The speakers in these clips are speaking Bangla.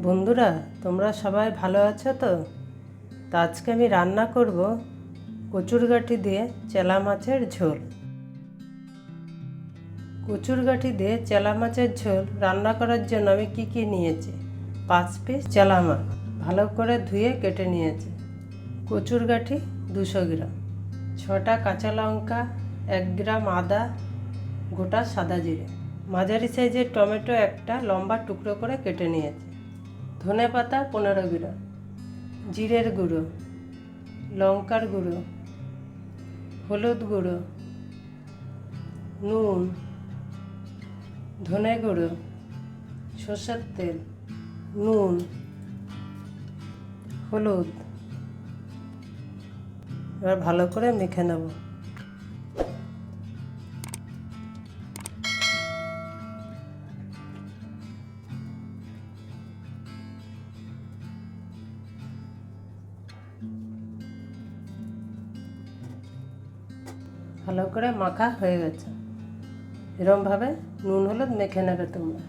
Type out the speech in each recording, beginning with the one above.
বন্ধুরা, তোমরা সবাই ভালো আছো তো? আজকে আমি রান্না করব কচুরগাঠি দিয়ে চেলা মাছের ঝোল। কচুরগাঠি দিয়ে চেলা মাছের ঝোল রান্না করার জন্য আমি কি নিয়েছি? 5 পিস চেলা মাছ ভালো করে ধুয়ে কেটে নিয়েছি। কচুরগাঠি 200 গ্রাম, 6টা কাঁচা লঙ্কা, 1 গ্রাম আদা, গোটা সাদা জিরে, মাঝারি সাইজের টমেটো একটা লম্বা টুকরো করে কেটে নিয়েছি, ধনে পাতা 15 গ্রাম, জিরের গুঁড়ো, লঙ্কার গুঁড়ো, হলুদ গুঁড়ো, নুন, ধনে গুঁড়ো, সরষের তেল, নুন, হলুদ। এবার ভালো করে মেখে নেব। ভালো করে মাখা হয়ে গেছে। এরকমভাবে নুন হলুদ মেখে নেবে তোমরা।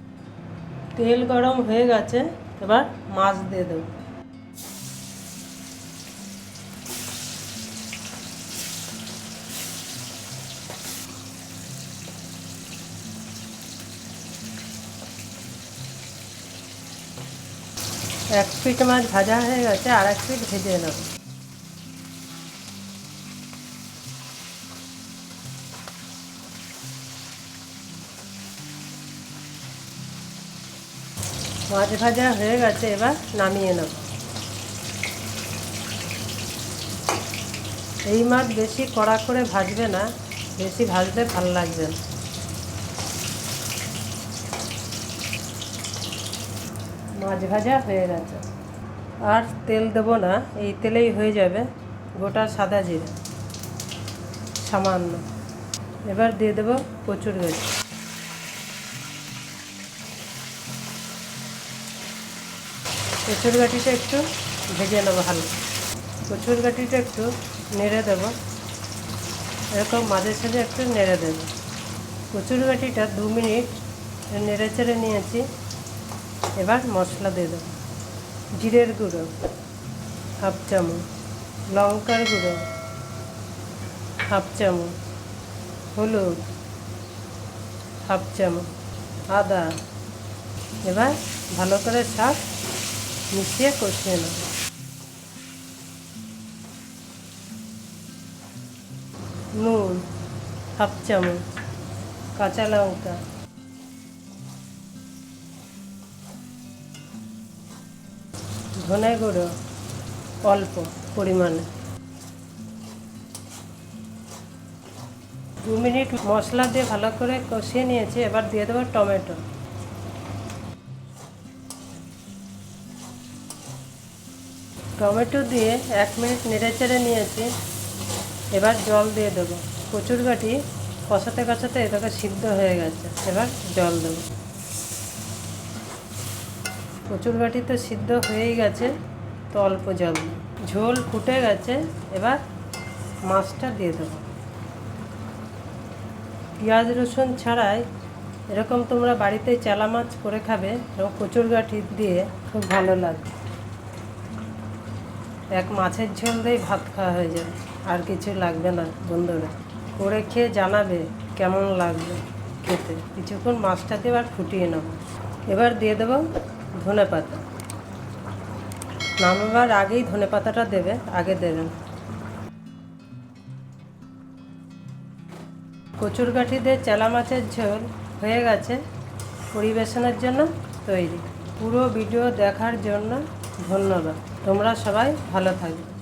তেল গরম হয়ে গেছে, এবার মাছ দিয়ে দেবো। এক পিঠ মাছ ভাজা হয়ে গেছে, আর এক পিঠ ভেজে নেব। মাছ ভাজা হয়ে গেছে, এবার নামিয়ে নেব। এই মাছ বেশি কড়া করে ভাজবে না, বেশি ভাজলে ভালো লাগবে না। মাছ ভাজা হয়ে গেছে, আর তেল দেবো না, এই তেলেই হয়ে যাবে। গোটা সাদা জিরে সামান্য, এবার দিয়ে দেবো কচুরগাঠি। কচুরগাঠিটা একটু ভেজে নেবো ভালো। কচুরগাঠিটা একটু নেড়ে দেবো, এরকম মাঝে সাঝে একটু নেড়ে দেবো। কচুরগাঠিটা 2 মিনিট নেড়ে চেড়ে নিয়েছি। এবার মশলা দিয়ে দেবো। জিরের গুঁড়ো হাফ চামচ, লঙ্কার গুঁড়ো হাফ চামচ, হলুদ হাফ চামচ, আদা। এবার ভালো করে সব মিশিয়ে কষিয়ে নেব। নুন হাফ চামচ, কাঁচা লঙ্কা, ধনে গুঁড়ো অল্প পরিমাণে। 2 মিনিট মশলা দিয়ে ভালো করে কষিয়ে নিয়েছি। এবার দিয়ে দেবো টমেটো। টমেটো দিয়ে 1 মিনিট নেড়ে চেড়ে নিয়েছি। এবার জল দিয়ে দেবো। কচুরগাঠি কষাতে কষাতে এটাকে সিদ্ধ হয়ে গেছে, এবার জল দেবো। কচুরগাঠি তো সিদ্ধ হয়েই গেছে, তো অল্প জল দেবো। ঝোল ফুটে গেছে, এবার মাছটা দিয়ে দেবো। পেঁয়াজ রসুন ছাড়াই এরকম তোমরা বাড়িতে চেলা মাছ করে খাবে, এবং কচুরগাঠি দিয়ে খুব ভালো লাগবে। এক মাছের ঝোল দিয়ে ভাত খাওয়া হয়ে যাবে, আর কিছু লাগবে না। বন্ধুরা, করে খেয়ে জানাবে কেমন লাগবে খেতে। কিছুক্ষণ মাছটা দিয়ে আর ফুটিয়ে নেব। এবার দিয়ে দেবো ধনে পাতা। নামাবার আগেই ধনে পাতাটা দেবে, আগে দেবেন। কচুরগাঠি দিয়ে চেলা মাছের ঝোল হয়ে গেছে, পরিবেশনের জন্য তৈরি। পুরো ভিডিও দেখার জন্য ধন্যবাদ। তোমরা সবাই ভালো থাকবে।